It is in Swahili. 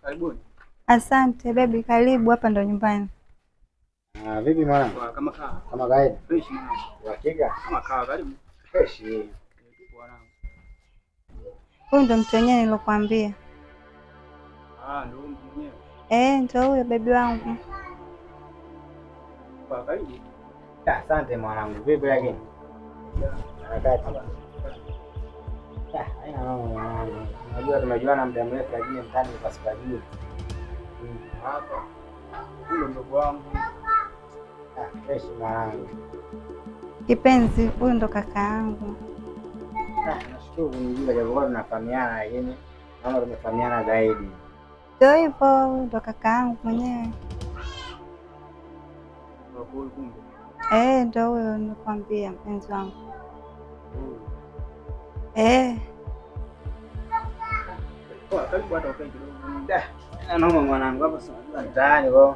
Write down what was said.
Karibuni. Asante baby, karibu hapa ndo nyumbani. Vipi mwanangu? Kama kawa. Kama kawaida. Fresh mwanangu. Uhakika? Kama kawa, karibu. Fresh. Mwanangu. Huyu ndo mtu wenyewe nilokuambia. Ndo mtu mwenyewe. Ndo huyo baby wangu. Karibu. Asante mwanangu. Vipi lakini? Harakati. Haina mambo mwanangu. Unajua tumejuana muda mrefu lakini mtani pasipajui. Hapa. Huyo ndugu wangu. Fresh mwanangu. Kipenzi, huyu ndo kaka yangu. Nashukuru kunijua japokuwa tunafahamiana lakini naona tumefahamiana zaidi. Ndio hivyo, huyu ndo kaka yangu mwenyewe. Ndo huyo nikwambia mpenzi wangu. Karibu hata ukae kidogo. Naomba mwanangu hapa sasa mtaani kwa